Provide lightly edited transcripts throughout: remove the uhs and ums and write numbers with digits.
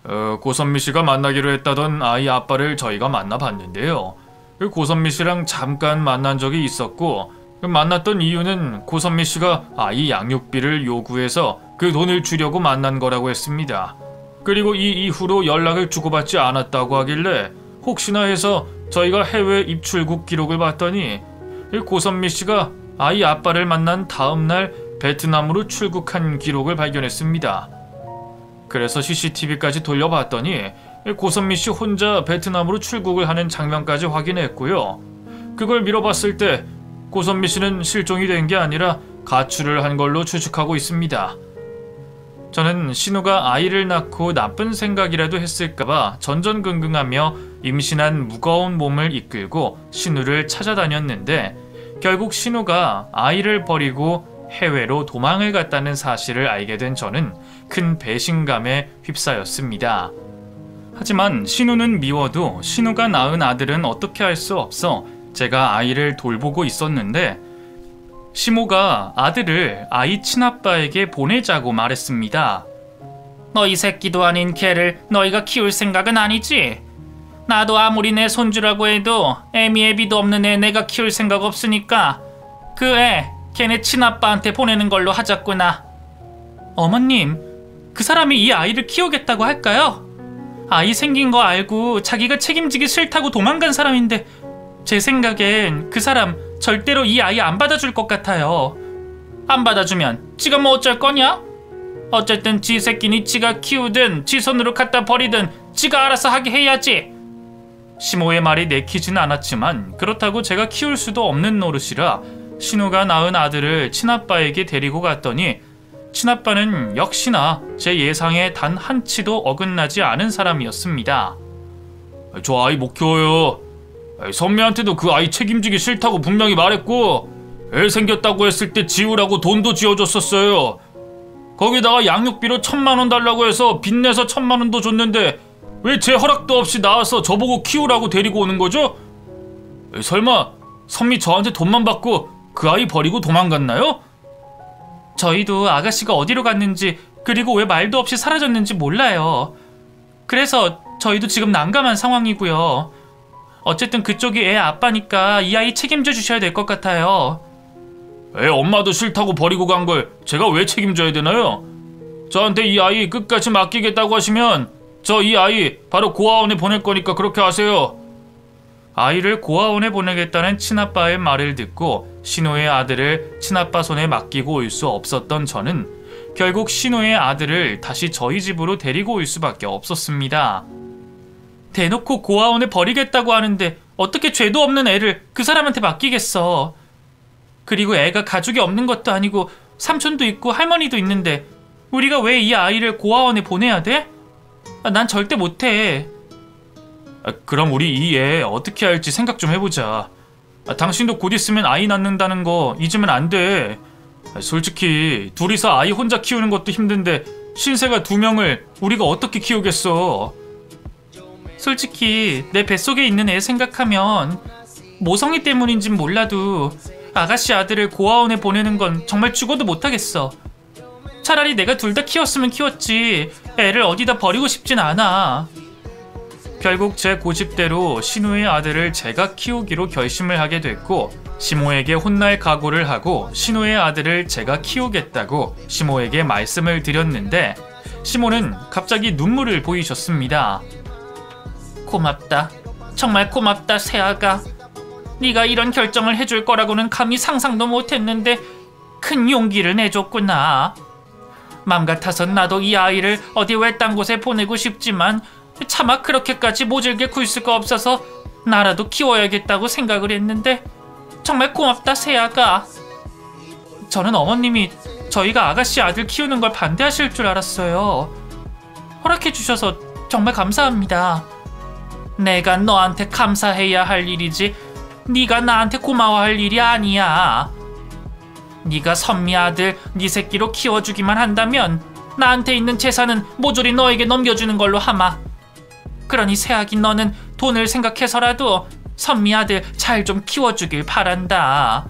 고선미 씨가 만나기로 했다던 아이 아빠를 저희가 만나봤는데요. 고선미 씨랑 잠깐 만난 적이 있었고, 만났던 이유는 고선미 씨가 아이 양육비를 요구해서 그 돈을 주려고 만난 거라고 했습니다. 그리고 이 이후로 연락을 주고받지 않았다고 하길래 혹시나 해서 저희가 해외 입출국 기록을 봤더니 고선미 씨가 아이 아빠를 만난 다음 날 베트남으로 출국한 기록을 발견했습니다. 그래서 CCTV까지 돌려봤더니 고선미 씨 혼자 베트남으로 출국을 하는 장면까지 확인했고요. 그걸 미뤄봤을 때 고선미 씨는 실종이 된 게 아니라 가출을 한 걸로 추측하고 있습니다. 저는 신우가 아이를 낳고 나쁜 생각이라도 했을까봐 전전긍긍하며 임신한 무거운 몸을 이끌고 신우를 찾아다녔는데, 결국 신우가 아이를 버리고 해외로 도망을 갔다는 사실을 알게 된 저는 큰 배신감에 휩싸였습니다. 하지만 신우는 미워도 신우가 낳은 아들은 어떻게 할 수 없어 제가 아이를 돌보고 있었는데, 시모가 아들을 아이 친아빠에게 보내자고 말했습니다. 너희 새끼도 아닌 걔를 너희가 키울 생각은 아니지? 나도 아무리 내 손주라고 해도 애미 애비도 없는 애 내가 키울 생각 없으니까 그 애 걔네 친아빠한테 보내는 걸로 하자꾸나. 어머님, 그 사람이 이 아이를 키우겠다고 할까요? 아이 생긴 거 알고 자기가 책임지기 싫다고 도망간 사람인데, 제 생각엔 그 사람 절대로 이 아이 안 받아줄 것 같아요. 안 받아주면 지가 뭐 어쩔 거냐? 어쨌든 지 새끼니 지가 키우든 지 손으로 갖다 버리든 지가 알아서 하게 해야지. 시모의 말이 내키지는 않았지만 그렇다고 제가 키울 수도 없는 노릇이라 신우가 낳은 아들을 친아빠에게 데리고 갔더니, 친아빠는 역시나 제 예상에 단 한치도 어긋나지 않은 사람이었습니다. 저 아이 못 키워요. 선미한테도 그 아이 책임지기 싫다고 분명히 말했고, 애 생겼다고 했을 때 지우라고 돈도 지어줬었어요. 거기다가 양육비로 1,000만 원 달라고 해서 빚내서 1,000만 원도 줬는데 왜 제 허락도 없이 나와서 저보고 키우라고 데리고 오는 거죠? 설마 선미 저한테 돈만 받고 그 아이 버리고 도망갔나요? 저희도 아가씨가 어디로 갔는지, 그리고 왜 말도 없이 사라졌는지 몰라요. 그래서 저희도 지금 난감한 상황이고요. 어쨌든 그쪽이 애 아빠니까 이 아이 책임져 주셔야 될 것 같아요. 애 엄마도 싫다고 버리고 간 걸 제가 왜 책임져야 되나요? 저한테 이 아이 끝까지 맡기겠다고 하시면 저 이 아이 바로 고아원에 보낼 거니까 그렇게 하세요. 아이를 고아원에 보내겠다는 친아빠의 말을 듣고 신우의 아들을 친아빠 손에 맡기고 올 수 없었던 저는 결국 신우의 아들을 다시 저희 집으로 데리고 올 수밖에 없었습니다. 대놓고 고아원에 버리겠다고 하는데 어떻게 죄도 없는 애를 그 사람한테 맡기겠어. 그리고 애가 가족이 없는 것도 아니고 삼촌도 있고 할머니도 있는데 우리가 왜 이 아이를 고아원에 보내야 돼? 난 절대 못해. 그럼 우리 이 애 어떻게 할지 생각 좀 해보자. 당신도 곧 있으면 아이 낳는다는 거 잊으면 안 돼. 솔직히 둘이서 아이 혼자 키우는 것도 힘든데 신세가 2명을 우리가 어떻게 키우겠어. 솔직히 내 뱃속에 있는 애 생각하면 모성애 때문인진 몰라도 아가씨 아들을 고아원에 보내는 건 정말 죽어도 못하겠어. 차라리 내가 둘 다 키웠으면 키웠지 애를 어디다 버리고 싶진 않아. 결국 제 고집대로 신우의 아들을 제가 키우기로 결심을 하게 됐고, 시모에게 혼날 각오를 하고 신우의 아들을 제가 키우겠다고 시모에게 말씀을 드렸는데, 시모는 갑자기 눈물을 보이셨습니다. 고맙다. 정말 고맙다, 새아가. 네가 이런 결정을 해줄 거라고는 감히 상상도 못했는데 큰 용기를 내줬구나. 맘 같아선 나도 이 아이를 어디 외딴 곳에 보내고 싶지만 차마 그렇게까지 모질게 굴 수가 없어서 나라도 키워야겠다고 생각을 했는데 정말 고맙다, 새아가. 저는 어머님이 저희가 아가씨 아들 키우는 걸 반대하실 줄 알았어요. 허락해 주셔서 정말 감사합니다. 내가 너한테 감사해야 할 일이지 네가 나한테 고마워할 일이 아니야. 네가 선미 아들 네 새끼로 키워주기만 한다면 나한테 있는 재산은 모조리 너에게 넘겨주는 걸로 하마. 그러니 새아기 너는 돈을 생각해서라도 선미 아들 잘 좀 키워주길 바란다.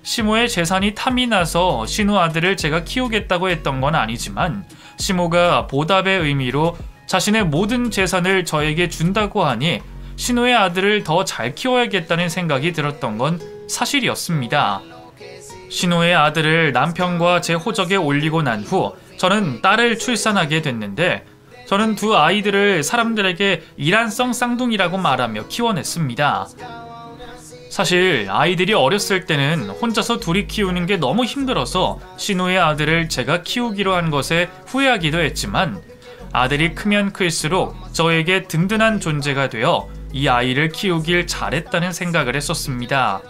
시모의 재산이 탐이 나서 신우 아들을 제가 키우겠다고 했던 건 아니지만, 시모가 보답의 의미로 자신의 모든 재산을 저에게 준다고 하니 신우의 아들을 더 잘 키워야겠다는 생각이 들었던 건 사실이었습니다. 신우의 아들을 남편과 제 호적에 올리고 난 후 저는 딸을 출산하게 됐는데 저는 두 아이들을 사람들에게 이란성 쌍둥이라고 말하며 키워냈습니다. 사실 아이들이 어렸을 때는 혼자서 둘이 키우는 게 너무 힘들어서 신우의 아들을 제가 키우기로 한 것에 후회하기도 했지만 아들이 크면 클수록 저에게 든든한 존재가 되어 이 아이를 키우길 잘했다는 생각을 했었습니다.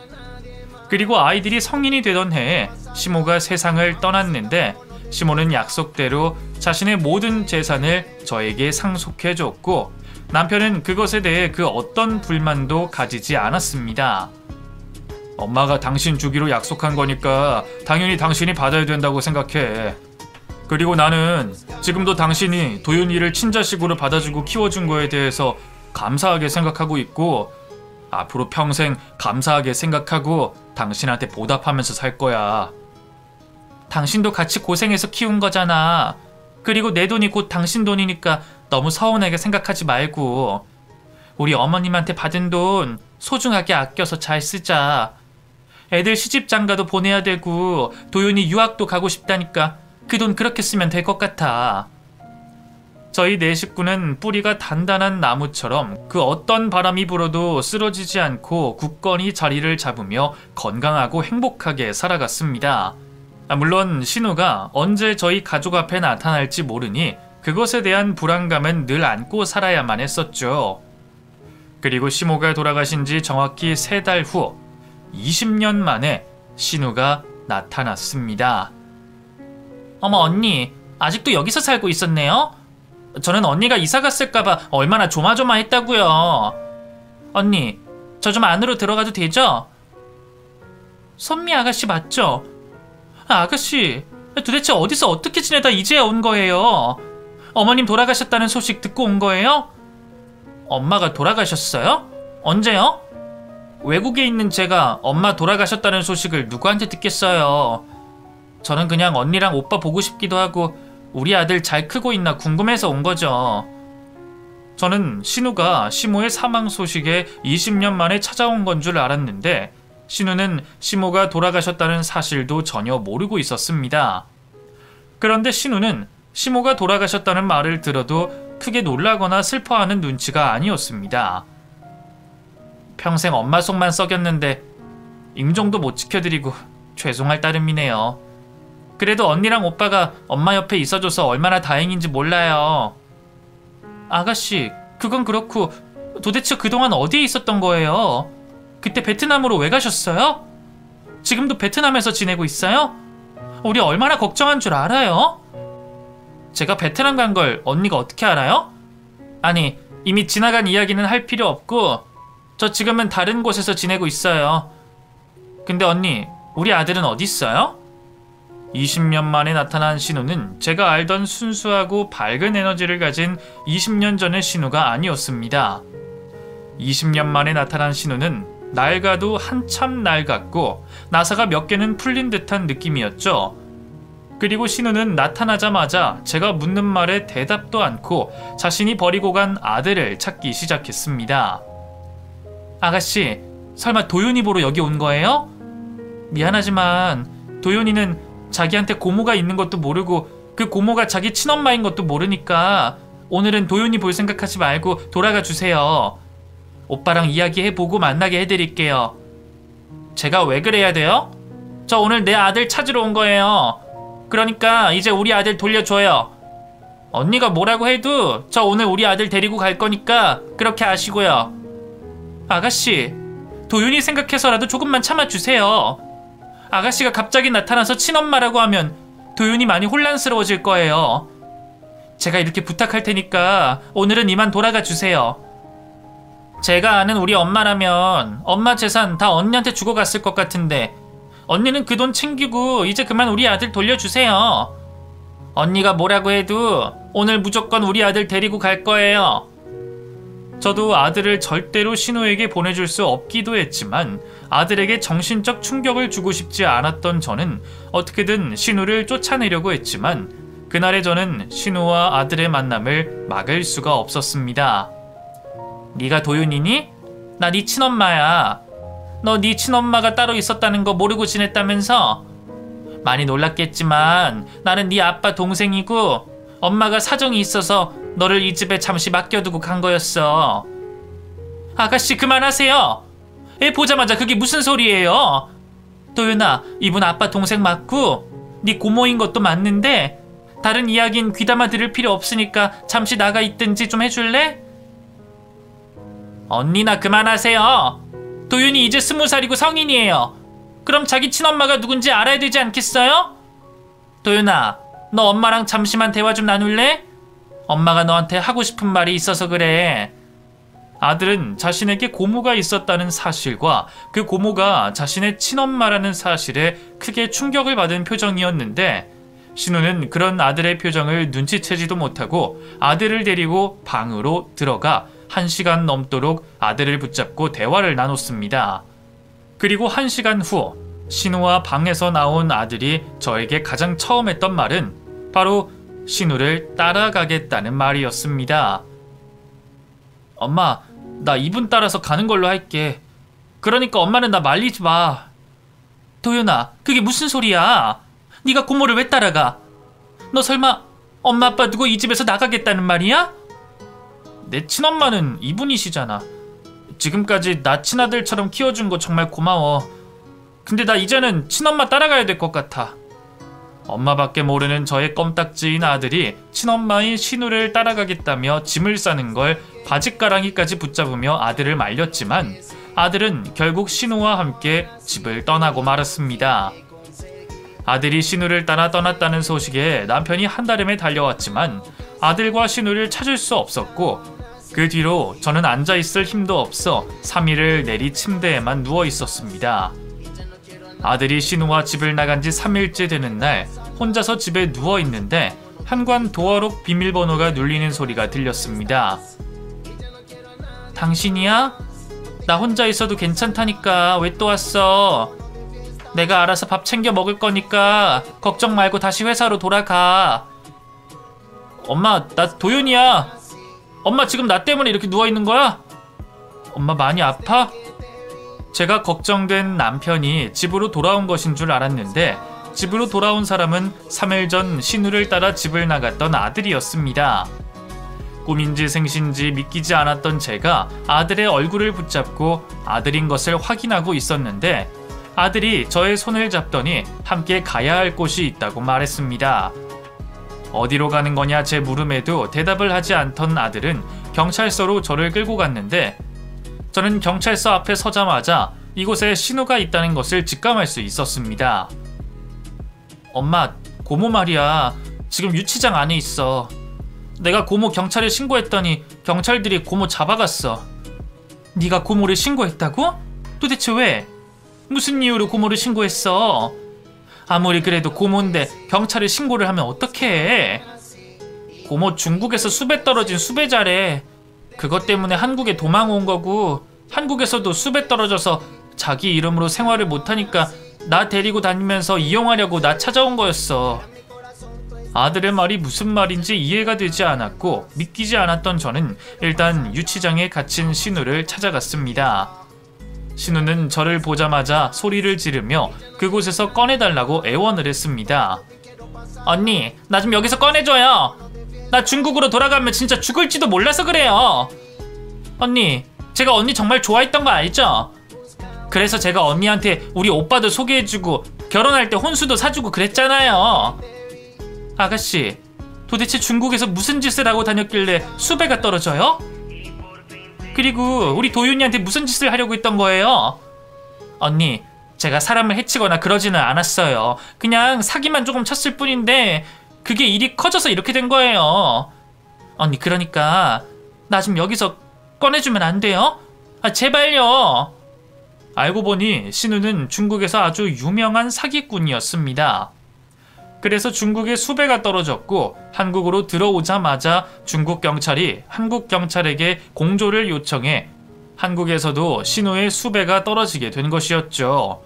그리고 아이들이 성인이 되던 해에 시모가 세상을 떠났는데 시모는 약속대로 자신의 모든 재산을 저에게 상속해줬고 남편은 그것에 대해 그 어떤 불만도 가지지 않았습니다. 엄마가 당신 주기로 약속한 거니까 당연히 당신이 받아야 된다고 생각해. 그리고 나는 지금도 당신이 도윤이를 친자식으로 받아주고 키워준 거에 대해서 감사하게 생각하고 있고 앞으로 평생 감사하게 생각하고 당신한테 보답하면서 살 거야. 당신도 같이 고생해서 키운 거잖아. 그리고 내 돈이 곧 당신 돈이니까 너무 서운하게 생각하지 말고 우리 어머님한테 받은 돈 소중하게 아껴서 잘 쓰자. 애들 시집장가도 보내야 되고 도윤이 유학도 가고 싶다니까 그 돈 그렇게 쓰면 될 것 같아. 저희 네 식구는 뿌리가 단단한 나무처럼 그 어떤 바람이 불어도 쓰러지지 않고 굳건히 자리를 잡으며 건강하고 행복하게 살아갔습니다. 물론 신우가 언제 저희 가족 앞에 나타날지 모르니 그것에 대한 불안감은 늘 안고 살아야만 했었죠. 그리고 시모가 돌아가신 지 정확히 3달 후 20년 만에 신우가 나타났습니다. 어머 언니, 아직도 여기서 살고 있었네요? 저는 언니가 이사 갔을까봐 얼마나 조마조마했다고요. 언니, 저 좀 안으로 들어가도 되죠? 선미 아가씨 맞죠? 아가씨, 도대체 어디서 어떻게 지내다 이제야 온 거예요? 어머님 돌아가셨다는 소식 듣고 온 거예요? 엄마가 돌아가셨어요? 언제요? 외국에 있는 제가 엄마 돌아가셨다는 소식을 누구한테 듣겠어요. 저는 그냥 언니랑 오빠 보고 싶기도 하고 우리 아들 잘 크고 있나 궁금해서 온 거죠. 저는 신우가 시모의 사망 소식에 20년 만에 찾아온 건 줄 알았는데 신우는 시모가 돌아가셨다는 사실도 전혀 모르고 있었습니다. 그런데 신우는 시모가 돌아가셨다는 말을 들어도 크게 놀라거나 슬퍼하는 눈치가 아니었습니다. 평생 엄마 속만 썩였는데 임종도 못 지켜드리고 죄송할 따름이네요. 그래도 언니랑 오빠가 엄마 옆에 있어줘서 얼마나 다행인지 몰라요. 아가씨, 그건 그렇고 도대체 그동안 어디에 있었던 거예요? 그때 베트남으로 왜 가셨어요? 지금도 베트남에서 지내고 있어요? 우리 얼마나 걱정한 줄 알아요? 제가 베트남 간 걸 언니가 어떻게 알아요? 아니, 이미 지나간 이야기는 할 필요 없고 저 지금은 다른 곳에서 지내고 있어요. 근데 언니, 우리 아들은 어디 있어요? 20년 만에 나타난 신우는 제가 알던 순수하고 밝은 에너지를 가진 20년 전의 신우가 아니었습니다. 20년 만에 나타난 신우는 낡아도 한참 낡았고 나사가 몇 개는 풀린 듯한 느낌이었죠. 그리고 신우는 나타나자마자 제가 묻는 말에 대답도 않고 자신이 버리고 간 아들을 찾기 시작했습니다. 아가씨, 설마 도윤이 보러 여기 온 거예요? 미안하지만 도윤이는 자기한테 고모가 있는 것도 모르고 그 고모가 자기 친엄마인 것도 모르니까 오늘은 도윤이 볼 생각하지 말고 돌아가 주세요. 오빠랑 이야기해보고 만나게 해드릴게요. 제가 왜 그래야 돼요? 저 오늘 내 아들 찾으러 온 거예요. 그러니까 이제 우리 아들 돌려줘요. 언니가 뭐라고 해도 저 오늘 우리 아들 데리고 갈 거니까 그렇게 아시고요. 아가씨, 도윤이 생각해서라도 조금만 참아주세요. 아가씨가 갑자기 나타나서 친엄마라고 하면 도윤이 많이 혼란스러워질 거예요. 제가 이렇게 부탁할 테니까 오늘은 이만 돌아가 주세요. 제가 아는 우리 엄마라면 엄마 재산 다 언니한테 주고 갔을 것 같은데 언니는 그 돈 챙기고 이제 그만 우리 아들 돌려주세요. 언니가 뭐라고 해도 오늘 무조건 우리 아들 데리고 갈 거예요. 저도 아들을 절대로 신우에게 보내줄 수 없기도 했지만 아들에게 정신적 충격을 주고 싶지 않았던 저는 어떻게든 신우를 쫓아내려고 했지만 그날의 저는 신우와 아들의 만남을 막을 수가 없었습니다. 네가 도윤이니? 나 네 친엄마야. 너 네 친엄마가 따로 있었다는 거 모르고 지냈다면서? 많이 놀랐겠지만 나는 네 아빠 동생이고 엄마가 사정이 있어서 너를 이 집에 잠시 맡겨두고 간 거였어. 아가씨 그만하세요. 애 보자마자 그게 무슨 소리예요? 도윤아, 이분 아빠 동생 맞고 네 고모인 것도 맞는데 다른 이야기는 귀담아 들을 필요 없으니까 잠시 나가 있든지 좀 해줄래? 언니나 그만하세요. 도윤이 이제 20살이고 성인이에요. 그럼 자기 친엄마가 누군지 알아야 되지 않겠어요? 도윤아, 너 엄마랑 잠시만 대화 좀 나눌래? 엄마가 너한테 하고 싶은 말이 있어서 그래. 아들은 자신에게 고모가 있었다는 사실과 그 고모가 자신의 친엄마라는 사실에 크게 충격을 받은 표정이었는데 신우는 그런 아들의 표정을 눈치채지도 못하고 아들을 데리고 방으로 들어가 1시간 넘도록 아들을 붙잡고 대화를 나눴습니다. 그리고 1시간 후 신우와 방에서 나온 아들이 저에게 가장 처음 했던 말은 바로 신우를 따라가겠다는 말이었습니다. 엄마, 나 이분 따라서 가는 걸로 할게. 그러니까 엄마는 나 말리지 마. 도윤아, 그게 무슨 소리야? 네가 고모를 왜 따라가? 너 설마 엄마 아빠 두고 이 집에서 나가겠다는 말이야? 내 친엄마는 이분이시잖아. 지금까지 나 친아들처럼 키워준 거 정말 고마워. 근데 나 이제는 친엄마 따라가야 될 것 같아. 엄마밖에 모르는 저의 껌딱지인 아들이 친엄마인 신우를 따라가겠다며 짐을 싸는 걸 바짓가랑이까지 붙잡으며 아들을 말렸지만 아들은 결국 신우와 함께 집을 떠나고 말았습니다. 아들이 신우를 따라 떠났다는 소식에 남편이 한달음에 달려왔지만 아들과 신우를 찾을 수 없었고 그 뒤로 저는 앉아있을 힘도 없어 3일을 내리 침대에만 누워 있었습니다. 아들이 신우와 집을 나간 지 3일째 되는 날 혼자서 집에 누워 있는데 현관 도어록 비밀번호가 눌리는 소리가 들렸습니다. 당신이야? 나 혼자 있어도 괜찮다니까 왜 또 왔어? 내가 알아서 밥 챙겨 먹을 거니까 걱정 말고 다시 회사로 돌아가. 엄마, 나 도윤이야. 엄마 지금 나 때문에 이렇게 누워있는 거야? 엄마 많이 아파? 제가 걱정된 남편이 집으로 돌아온 것인 줄 알았는데 집으로 돌아온 사람은 3일 전 신우를 따라 집을 나갔던 아들이었습니다. 꿈인지 생신지 믿기지 않았던 제가 아들의 얼굴을 붙잡고 아들인 것을 확인하고 있었는데 아들이 저의 손을 잡더니 함께 가야 할 곳이 있다고 말했습니다. 어디로 가는 거냐 제 물음에도 대답을 하지 않던 아들은 경찰서로 저를 끌고 갔는데 저는 경찰서 앞에 서자마자 이곳에 신우가 있다는 것을 직감할 수 있었습니다. 엄마, 고모 말이야. 지금 유치장 안에 있어. 내가 고모 경찰에 신고했더니 경찰들이 고모 잡아갔어. 네가 고모를 신고했다고? 도대체 왜? 무슨 이유로 고모를 신고했어? 아무리 그래도 고모인데 경찰에 신고를 하면 어떡해? 고모 중국에서 수배 떨어진 수배자래. 그것 때문에 한국에 도망 온 거고 한국에서도 수배 떨어져서 자기 이름으로 생활을 못하니까 나 데리고 다니면서 이용하려고 나 찾아온 거였어. 아들의 말이 무슨 말인지 이해가 되지 않았고 믿기지 않았던 저는 일단 유치장에 갇힌 신우를 찾아갔습니다. 신우는 저를 보자마자 소리를 지르며 그곳에서 꺼내달라고 애원을 했습니다. 언니, 나 좀 여기서 꺼내줘요. 나 중국으로 돌아가면 진짜 죽을지도 몰라서 그래요. 언니, 제가 언니 정말 좋아했던 거 알죠? 그래서 제가 언니한테 우리 오빠도 소개해주고 결혼할 때 혼수도 사주고 그랬잖아요. 아가씨, 도대체 중국에서 무슨 짓을 하고 다녔길래 수배가 떨어져요? 그리고 우리 도윤이한테 무슨 짓을 하려고 했던 거예요? 언니, 제가 사람을 해치거나 그러지는 않았어요. 그냥 사기만 조금 쳤을 뿐인데 그게 일이 커져서 이렇게 된 거예요. 언니, 그러니까 나 좀 여기서 꺼내주면 안 돼요? 아, 제발요. 알고 보니 신우는 중국에서 아주 유명한 사기꾼이었습니다. 그래서 중국에 수배가 떨어졌고 한국으로 들어오자마자 중국 경찰이 한국 경찰에게 공조를 요청해 한국에서도 신우의 수배가 떨어지게 된 것이었죠.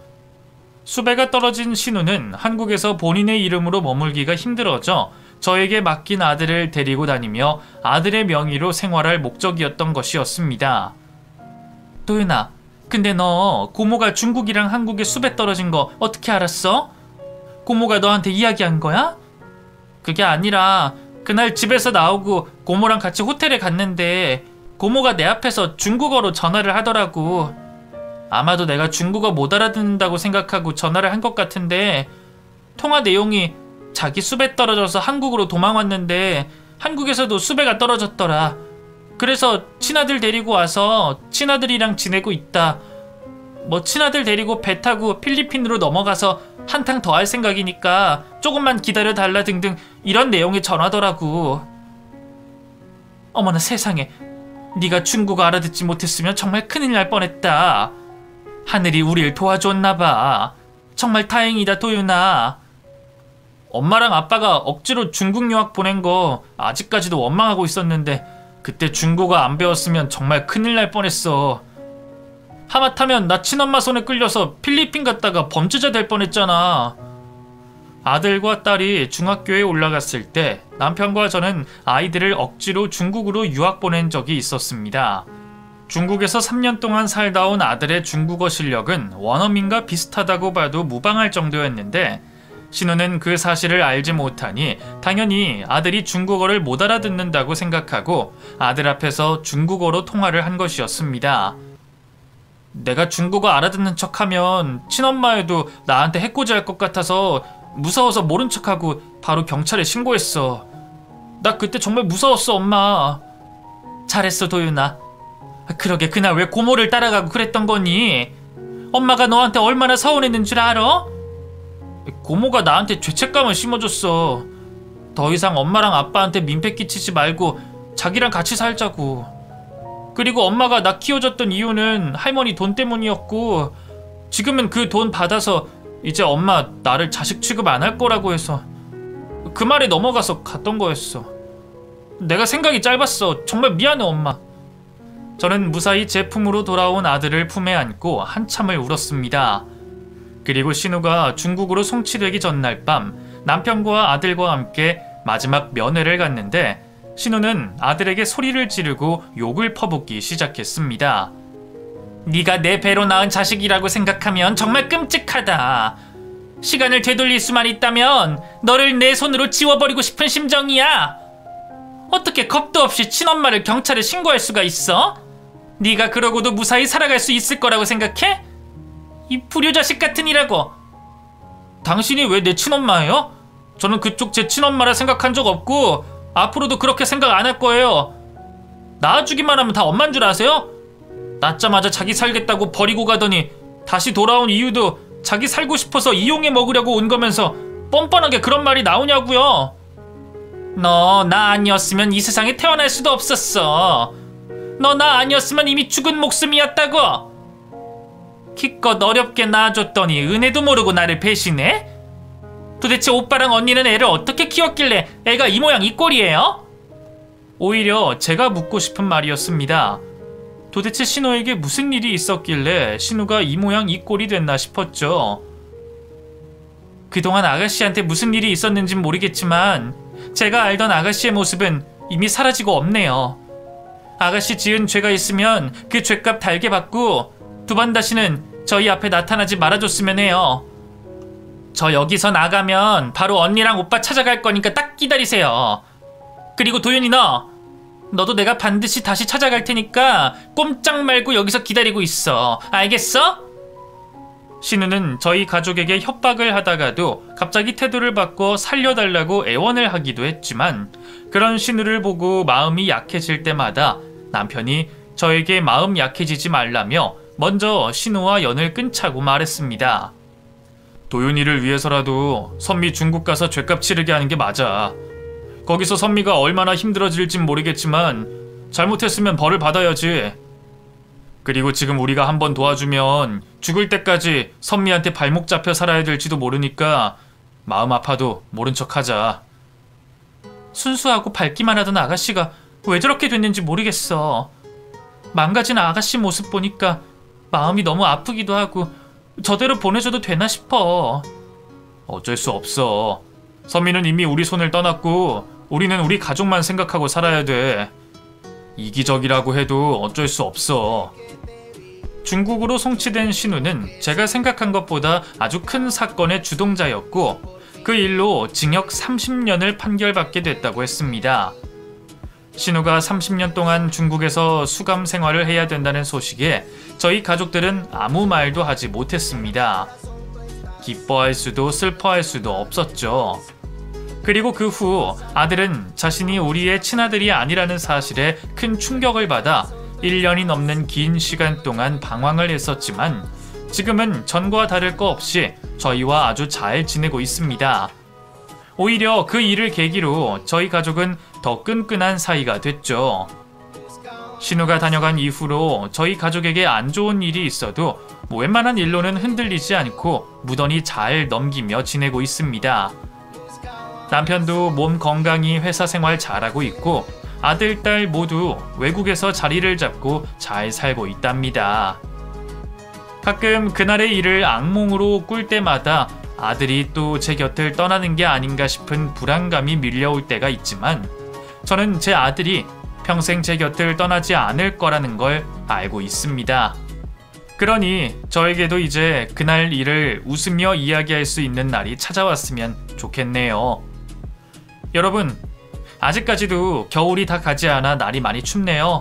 수배가 떨어진 신우는 한국에서 본인의 이름으로 머물기가 힘들어져 저에게 맡긴 아들을 데리고 다니며 아들의 명의로 생활할 목적이었던 것이었습니다. 도윤아, 근데 너 고모가 중국이랑 한국에 숲에 떨어진 거 어떻게 알았어? 고모가 너한테 이야기한 거야? 그게 아니라 그날 집에서 나오고 고모랑 같이 호텔에 갔는데 고모가 내 앞에서 중국어로 전화를 하더라고. 아마도 내가 중국어 못 알아듣는다고 생각하고 전화를 한 것 같은데 통화 내용이 자기 숲에 떨어져서 한국으로 도망왔는데 한국에서도 숲에가 떨어졌더라. 그래서 친아들 데리고 와서 친아들이랑 지내고 있다. 뭐 친아들 데리고 배 타고 필리핀으로 넘어가서 한탕 더 할 생각이니까 조금만 기다려 달라 등등 이런 내용의 전화더라고. 어머나 세상에, 네가 중국어 알아듣지 못했으면 정말 큰일 날 뻔했다. 하늘이 우릴 도와줬나봐. 정말 다행이다 도윤아. 엄마랑 아빠가 억지로 중국 유학 보낸 거 아직까지도 원망하고 있었는데 그때 중국어 안 배웠으면 정말 큰일 날 뻔했어. 하마터면 나 친엄마 손에 끌려서 필리핀 갔다가 범죄자 될 뻔했잖아. 아들과 딸이 중학교에 올라갔을 때 남편과 저는 아이들을 억지로 중국으로 유학 보낸 적이 있었습니다. 중국에서 3년 동안 살다 온 아들의 중국어 실력은 원어민과 비슷하다고 봐도 무방할 정도였는데 신우는 그 사실을 알지 못하니 당연히 아들이 중국어를 못 알아듣는다고 생각하고 아들 앞에서 중국어로 통화를 한 것이었습니다. 내가 중국어 알아듣는 척하면 친엄마에도 나한테 해코지할 것 같아서 무서워서 모른 척하고 바로 경찰에 신고했어. 나 그때 정말 무서웠어, 엄마. 잘했어, 도윤아. 그러게 그날 왜 고모를 따라가고 그랬던 거니? 엄마가 너한테 얼마나 서운했는 줄 알아? 고모가 나한테 죄책감을 심어줬어. 더 이상 엄마랑 아빠한테 민폐 끼치지 말고 자기랑 같이 살자고. 그리고 엄마가 나 키워줬던 이유는 할머니 돈 때문이었고 지금은 그 돈 받아서 이제 엄마 나를 자식 취급 안 할 거라고 해서 그 말에 넘어가서 갔던 거였어. 내가 생각이 짧았어. 정말 미안해, 엄마. 저는 무사히 제 품으로 돌아온 아들을 품에 안고 한참을 울었습니다. 그리고 신우가 중국으로 송치되기 전날 밤 남편과 아들과 함께 마지막 면회를 갔는데 신우는 아들에게 소리를 지르고 욕을 퍼붓기 시작했습니다. 네가 내 배로 낳은 자식이라고 생각하면 정말 끔찍하다. 시간을 되돌릴 수만 있다면 너를 내 손으로 지워버리고 싶은 심정이야. 어떻게 겁도 없이 친엄마를 경찰에 신고할 수가 있어? 네가 그러고도 무사히 살아갈 수 있을 거라고 생각해? 이 불효자식 같은 이라고. 당신이 왜 내 친엄마예요? 저는 그쪽 제 친엄마라 생각한 적 없고 앞으로도 그렇게 생각 안 할 거예요. 낳아주기만 하면 다 엄만 줄 아세요? 낳자마자 자기 살겠다고 버리고 가더니 다시 돌아온 이유도 자기 살고 싶어서 이용해 먹으려고 온 거면서 뻔뻔하게 그런 말이 나오냐고요. 너 나 아니었으면 이 세상에 태어날 수도 없었어. 너 나 아니었으면 이미 죽은 목숨이었다고. 기껏 어렵게 낳아줬더니 은혜도 모르고 나를 배신해? 도대체 오빠랑 언니는 애를 어떻게 키웠길래 애가 이 모양 이 꼴이에요? 오히려 제가 묻고 싶은 말이었습니다. 도대체 신우에게 무슨 일이 있었길래 신우가 이 모양 이 꼴이 됐나 싶었죠. 그동안 아가씨한테 무슨 일이 있었는진 모르겠지만 제가 알던 아가씨의 모습은 이미 사라지고 없네요. 아가씨 지은 죄가 있으면 그 죄값 달게 받고 두 번 다시는 저희 앞에 나타나지 말아줬으면 해요. 저 여기서 나가면 바로 언니랑 오빠 찾아갈 거니까 딱 기다리세요. 그리고 도윤이 너도 내가 반드시 다시 찾아갈 테니까 꼼짝 말고 여기서 기다리고 있어. 알겠어? 신우는 저희 가족에게 협박을 하다가도 갑자기 태도를 바꿔 살려달라고 애원을 하기도 했지만 그런 신우를 보고 마음이 약해질 때마다 남편이 저에게 마음 약해지지 말라며 먼저 신우와 연을 끊자고 말했습니다. 도윤이를 위해서라도 선미 중국 가서 죗값 치르게 하는 게 맞아. 거기서 선미가 얼마나 힘들어질진 모르겠지만 잘못했으면 벌을 받아야지. 그리고 지금 우리가 한번 도와주면 죽을 때까지 선미한테 발목 잡혀 살아야 될지도 모르니까 마음 아파도 모른 척하자. 순수하고 밝기만 하던 아가씨가 왜 저렇게 됐는지 모르겠어. 망가진 아가씨 모습 보니까 마음이 너무 아프기도 하고 저대로 보내줘도 되나 싶어. 어쩔 수 없어. 선미는 이미 우리 손을 떠났고 우리는 우리 가족만 생각하고 살아야 돼. 이기적이라고 해도 어쩔 수 없어. 중국으로 송치된 신우는 제가 생각한 것보다 아주 큰 사건의 주동자였고 그 일로 징역 30년을 판결받게 됐다고 했습니다. 신우가 30년 동안 중국에서 수감 생활을 해야 된다는 소식에 저희 가족들은 아무 말도 하지 못했습니다. 기뻐할 수도 슬퍼할 수도 없었죠. 그리고 그 후 아들은 자신이 우리의 친아들이 아니라는 사실에 큰 충격을 받아 1년이 넘는 긴 시간 동안 방황을 했었지만 지금은 전과 다를 거 없이 저희와 아주 잘 지내고 있습니다. 오히려 그 일을 계기로 저희 가족은 더 끈끈한 사이가 됐죠. 신우가 다녀간 이후로 저희 가족에게 안 좋은 일이 있어도 웬만한 일로는 흔들리지 않고 무던히 잘 넘기며 지내고 있습니다. 남편도 몸 건강히 회사 생활 잘하고 있고 아들, 딸 모두 외국에서 자리를 잡고 잘 살고 있답니다. 가끔 그날의 일을 악몽으로 꿀 때마다 아들이 또 제 곁을 떠나는 게 아닌가 싶은 불안감이 밀려올 때가 있지만 저는 제 아들이 평생 제 곁을 떠나지 않을 거라는 걸 알고 있습니다. 그러니 저에게도 이제 그날 일을 웃으며 이야기할 수 있는 날이 찾아왔으면 좋겠네요. 여러분, 아직까지도 겨울이 다 가지 않아 날이 많이 춥네요.